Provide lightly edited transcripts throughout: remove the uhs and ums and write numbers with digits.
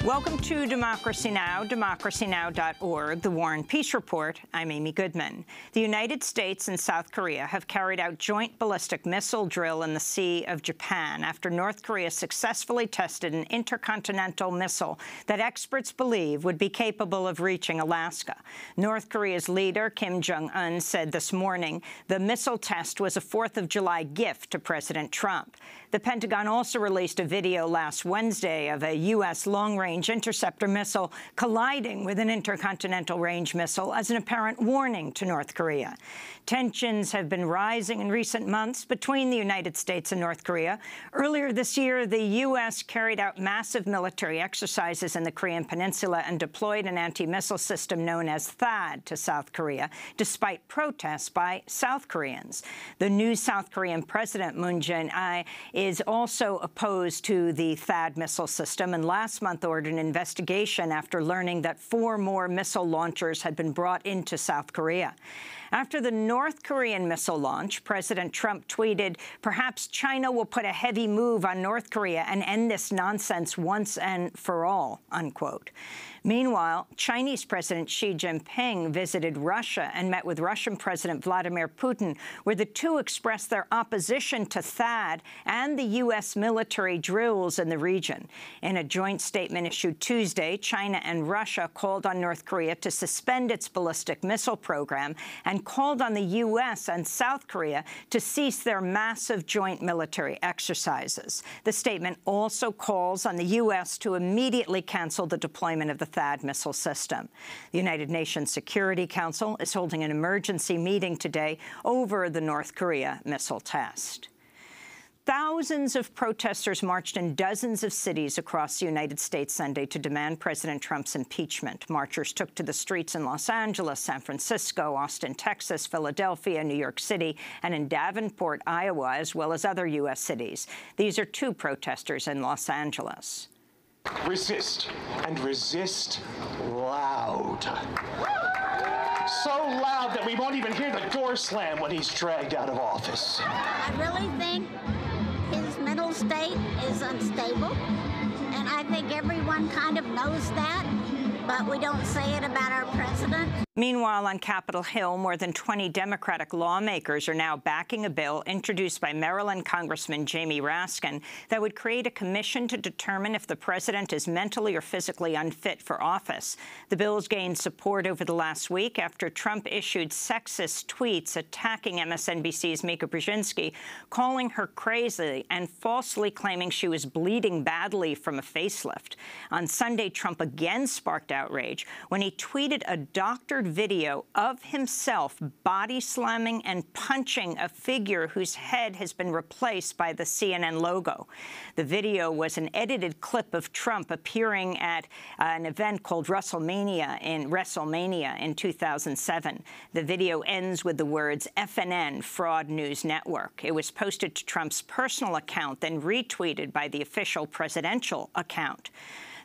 Welcome to Democracy Now!, democracynow.org, the War and Peace Report. I'm Amy Goodman. The United States and South Korea have carried out joint ballistic missile drill in the Sea of Japan after North Korea successfully tested an intercontinental missile that experts believe would be capable of reaching Alaska. North Korea's leader, Kim Jong-un, said this morning the missile test was a 4th of July gift to President Trump. The Pentagon also released a video last Wednesday of a U.S. long-range interceptor missile colliding with an intercontinental range missile as an apparent warning to North Korea. Tensions have been rising in recent months between the United States and North Korea. Earlier this year, the U.S. carried out massive military exercises in the Korean Peninsula and deployed an anti-missile system known as THAAD to South Korea, despite protests by South Koreans. The new South Korean President, Moon Jae-in, is also opposed to the THAAD missile system, and last month ordered an investigation after learning that 4 more missile launchers had been brought into South Korea. After the North Korean missile launch, President Trump tweeted, "Perhaps China will put a heavy move on North Korea and end this nonsense once and for all," unquote. Meanwhile, Chinese President Xi Jinping visited Russia and met with Russian President Vladimir Putin, where the two expressed their opposition to THAAD and the U.S. military drills in the region. In a joint statement issued Tuesday, China and Russia called on North Korea to suspend its ballistic missile program and called on the U.S. and South Korea to cease their massive joint military exercises. The statement also calls on the U.S. to immediately cancel the deployment of the THAAD missile system. The United Nations Security Council is holding an emergency meeting today over the North Korea missile test. Thousands of protesters marched in dozens of cities across the United States Sunday to demand President Trump's impeachment. Marchers took to the streets in Los Angeles, San Francisco, Austin, Texas, Philadelphia, New York City, and in Davenport, Iowa, as well as other U.S. cities. These are 2 protesters in Los Angeles. Resist, and resist loud. So loud that we won't even hear the door slam when he's dragged out of office. I really think his mental state is unstable, and I think everyone kind of knows that, but we don't say it about our president. Meanwhile, on Capitol Hill, more than 20 Democratic lawmakers are now backing a bill introduced by Maryland Congressman Jamie Raskin that would create a commission to determine if the president is mentally or physically unfit for office. The bills gained support over the last week after Trump issued sexist tweets attacking MSNBC's Mika Brzezinski, calling her crazy and falsely claiming she was bleeding badly from a facelift. On Sunday, Trump again sparked outrage when he tweeted a doctored video of himself body slamming and punching a figure whose head has been replaced by the CNN logo. The video was an edited clip of Trump appearing at an event called WrestleMania in 2007. The video ends with the words FNN, Fraud News Network. It was posted to Trump's personal account, then retweeted by the official presidential account.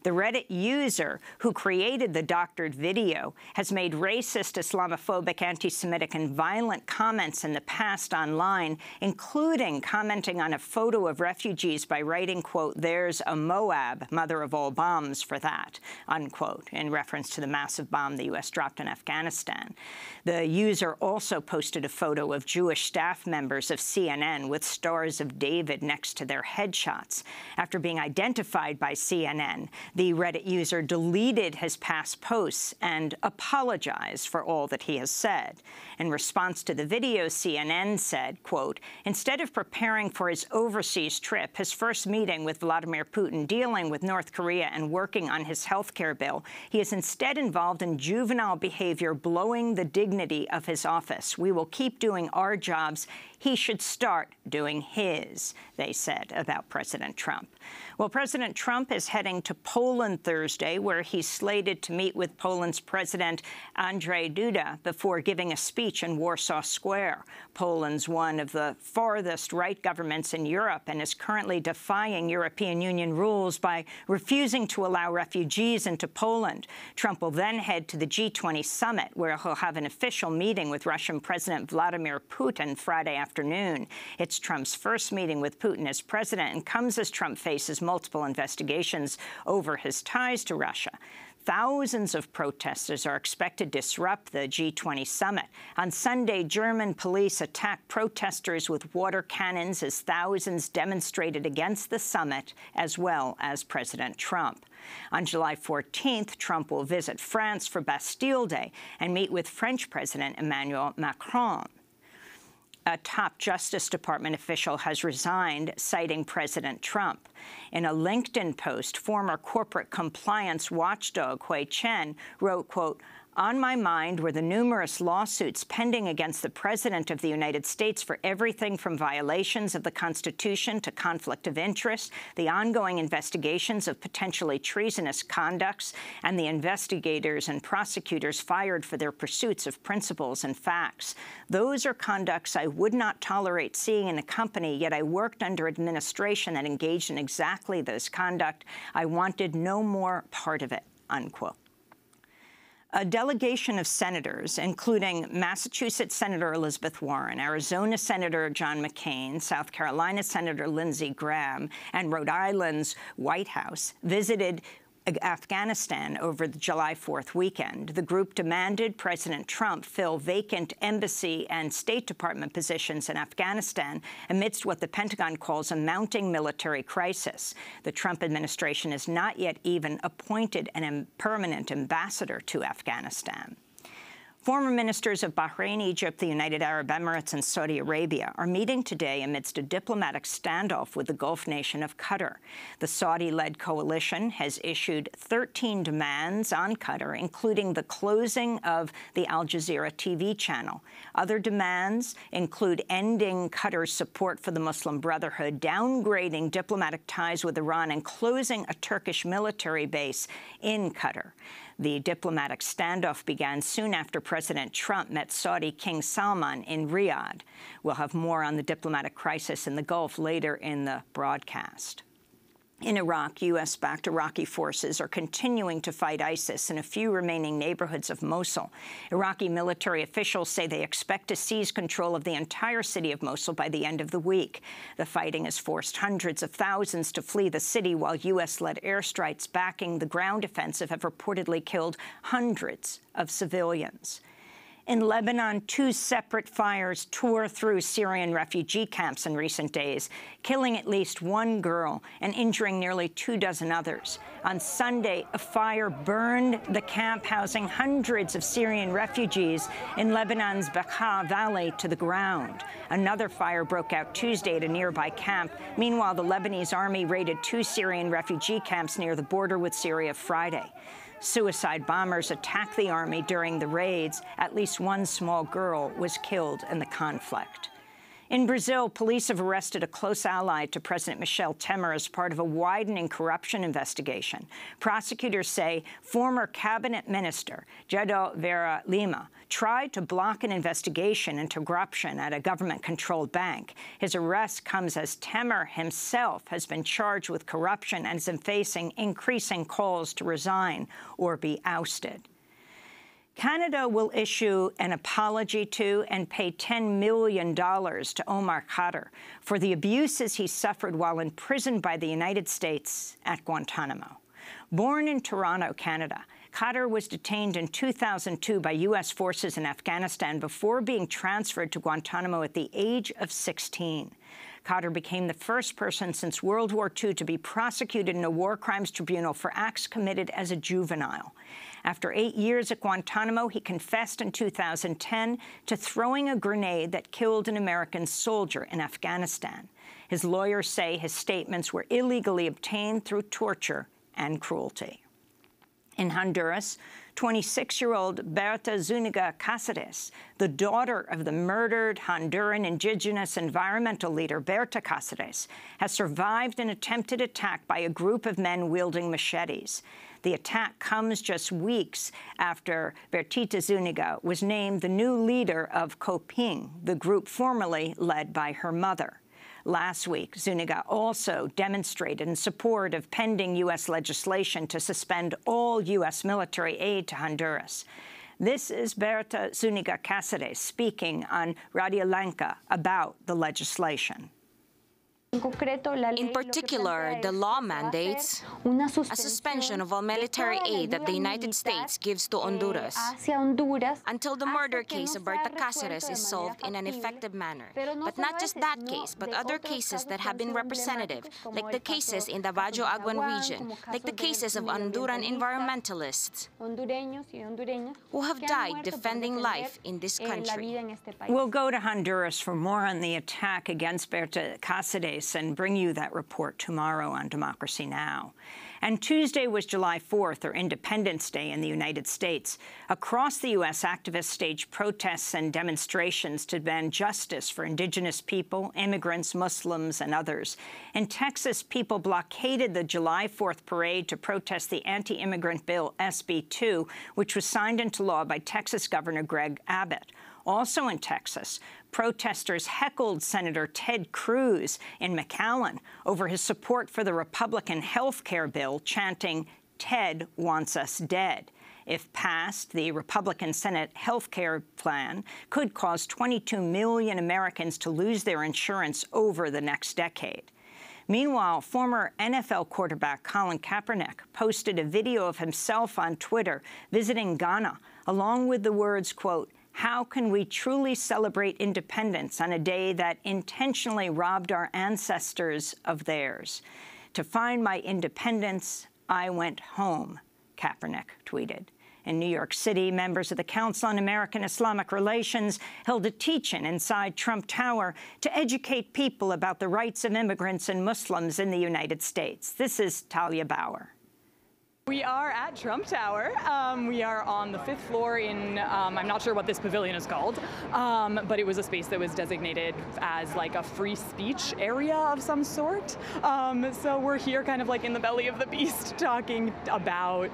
The Reddit user who created the doctored video has made racist, Islamophobic, anti-Semitic, and violent comments in the past online, including commenting on a photo of refugees by writing, quote, "There's a Moab, mother of all bombs for that," unquote, in reference to the massive bomb the U.S. dropped in Afghanistan. The user also posted a photo of Jewish staff members of CNN with Stars of David next to their headshots. After being identified by CNN, the Reddit user deleted his past posts and apologized for all that he has said. In response to the video, CNN said, quote, "Instead of preparing for his overseas trip, his first meeting with Vladimir Putin, dealing with North Korea and working on his health care bill, he is instead involved in juvenile behavior, blowing the dignity of his office. We will keep doing our jobs. He should start doing his," they said about President Trump. Well, President Trump is heading to Poland Thursday, where he's slated to meet with Poland's President Andrzej Duda before giving a speech in Warsaw Square. Poland's one of the farthest right governments in Europe and is currently defying European Union rules by refusing to allow refugees into Poland. Trump will then head to the G20 summit, where he'll have an official meeting with Russian President Vladimir Putin Friday afternoon. It's Trump's first meeting with Putin as president and comes as Trump faces multiple investigations over over his ties to Russia. Thousands of protesters are expected to disrupt the G20 summit. On Sunday, German police attacked protesters with water cannons as thousands demonstrated against the summit, as well as President Trump. On July 14th, Trump will visit France for Bastille Day and meet with French President Emmanuel Macron. A top Justice Department official has resigned, citing President Trump. In a LinkedIn post, former corporate compliance watchdog Wei Chen wrote, quote, "On my mind were the numerous lawsuits pending against the President of the United States for everything from violations of the Constitution to conflict of interest, the ongoing investigations of potentially treasonous conducts, and the investigators and prosecutors fired for their pursuits of principles and facts. Those are conducts I would not tolerate seeing in a company, yet I worked under administration that engaged in exactly this conduct. I wanted no more part of it," unquote. A delegation of senators, including Massachusetts Senator Elizabeth Warren, Arizona Senator John McCain, South Carolina Senator Lindsey Graham, and Rhode Island's White House, visited Afghanistan over the July 4th weekend. The group demanded President Trump fill vacant embassy and State Department positions in Afghanistan amidst what the Pentagon calls a mounting military crisis. The Trump administration has not yet even appointed a permanent ambassador to Afghanistan. Former ministers of Bahrain, Egypt, the United Arab Emirates, and Saudi Arabia are meeting today amidst a diplomatic standoff with the Gulf nation of Qatar. The Saudi-led coalition has issued 13 demands on Qatar, including the closing of the Al Jazeera TV channel. Other demands include ending Qatar's support for the Muslim Brotherhood, downgrading diplomatic ties with Iran, and closing a Turkish military base in Qatar. The diplomatic standoff began soon after President Trump met Saudi King Salman in Riyadh. We'll have more on the diplomatic crisis in the Gulf later in the broadcast. In Iraq, U.S.-backed Iraqi forces are continuing to fight ISIS in a few remaining neighborhoods of Mosul. Iraqi military officials say they expect to seize control of the entire city of Mosul by the end of the week. The fighting has forced hundreds of thousands to flee the city, while U.S.-led airstrikes backing the ground offensive have reportedly killed hundreds of civilians. In Lebanon, two separate fires tore through Syrian refugee camps in recent days, killing at least one girl and injuring nearly 24 others. On Sunday, a fire burned the camp housing hundreds of Syrian refugees in Lebanon's Bekaa Valley to the ground. Another fire broke out Tuesday at a nearby camp. Meanwhile, the Lebanese army raided two Syrian refugee camps near the border with Syria Friday. Suicide bombers attacked the army during the raids. At least one small girl was killed in the conflict. In Brazil, police have arrested a close ally to President Michel Temer as part of a widening corruption investigation. Prosecutors say former cabinet minister Gedel Vera Lima tried to block an investigation into corruption at a government-controlled bank. His arrest comes as Temer himself has been charged with corruption and is facing increasing calls to resign or be ousted. Canada will issue an apology to and pay $10 million to Omar Khadr for the abuses he suffered while imprisoned by the United States at Guantanamo. Born in Toronto, Canada, Khadr was detained in 2002 by U.S. forces in Afghanistan before being transferred to Guantanamo at the age of 16. Khadr became the first person since World War II to be prosecuted in a war crimes tribunal for acts committed as a juvenile. After 8 years at Guantanamo, he confessed in 2010 to throwing a grenade that killed an American soldier in Afghanistan. His lawyers say his statements were illegally obtained through torture and cruelty. In Honduras, 26-year-old Berta Zuniga Cáceres, the daughter of the murdered Honduran indigenous environmental leader Berta Cáceres, has survived an attempted attack by a group of men wielding machetes. The attack comes just weeks after Bertita Zuniga was named the new leader of COPING, the group formerly led by her mother. Last week, Zuniga also demonstrated in support of pending U.S. legislation to suspend all U.S. military aid to Honduras. This is Berta Zuniga Cáceres speaking on Radio Lanka about the legislation. In particular, the law mandates a suspension of all military aid that the United States gives to Honduras until the murder case of Berta Cáceres is solved in an effective manner. But not just that case, but other cases that have been representative, like the cases in the Bajo-Aguan region, like the cases of Honduran environmentalists who have died defending life in this country. We'll go to Honduras for more on the attack against Berta Cáceres and bring you that report tomorrow on Democracy Now! And Tuesday was July 4th, or Independence Day in the United States. Across the U.S., activists staged protests and demonstrations to demand justice for indigenous people, immigrants, Muslims, and others. In Texas, people blockaded the July 4th parade to protest the anti-immigrant bill SB 2, which was signed into law by Texas Governor Greg Abbott. Also in Texas, protesters heckled Senator Ted Cruz in McAllen over his support for the Republican health care bill, chanting, "Ted wants us dead." If passed, the Republican Senate health care plan could cause 22 million Americans to lose their insurance over the next decade. Meanwhile, former NFL quarterback Colin Kaepernick posted a video of himself on Twitter visiting Ghana, along with the words, quote, "How can we truly celebrate independence on a day that intentionally robbed our ancestors of theirs? To find my independence, I went home," Kaepernick tweeted. In New York City, members of the Council on American Islamic Relations held a teach-in inside Trump Tower to educate people about the rights of immigrants and Muslims in the United States. This is Talia Bauer. We are at Trump Tower. We are on the 5th floor in, I'm not sure what this pavilion is called, but it was a space that was designated as like a free speech area of some sort. So we're here kind of like in the belly of the beast talking about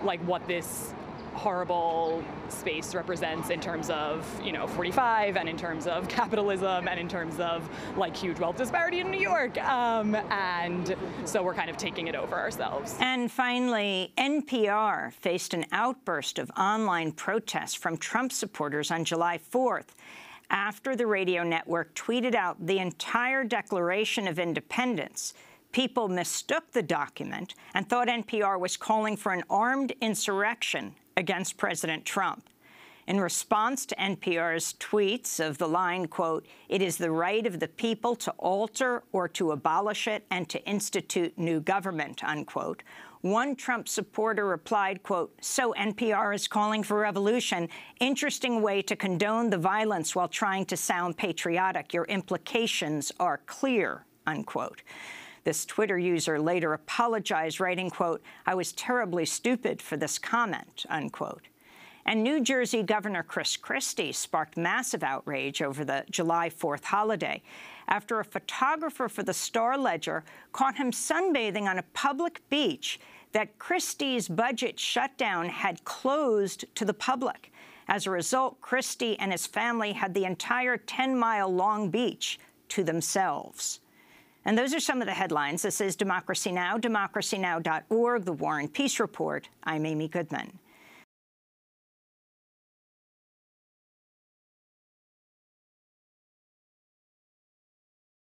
like what this horrible space represents in terms of, 45 and in terms of capitalism and in terms of like huge wealth disparity in New York. And so we're kind of taking it over ourselves. And finally, NPR faced an outburst of online protests from Trump supporters on July 4th after the radio network tweeted out the entire Declaration of Independence. People mistook the document and thought NPR was calling for an armed insurrection against President Trump. In response to NPR's tweets of the line, quote, "It is the right of the people to alter or to abolish it and to institute new government," unquote, one Trump supporter replied, quote, "So NPR is calling for revolution. Interesting way to condone the violence while trying to sound patriotic. Your implications are clear," unquote. This Twitter user later apologized, writing, quote, "I was terribly stupid for this comment," unquote. And New Jersey Governor Chris Christie sparked massive outrage over the July 4th holiday after a photographer for the Star-Ledger caught him sunbathing on a public beach that Christie's budget shutdown had closed to the public. As a result, Christie and his family had the entire 10-mile-long beach to themselves. And those are some of the headlines. This is Democracy Now!, democracynow.org, The War and Peace Report. I'm Amy Goodman.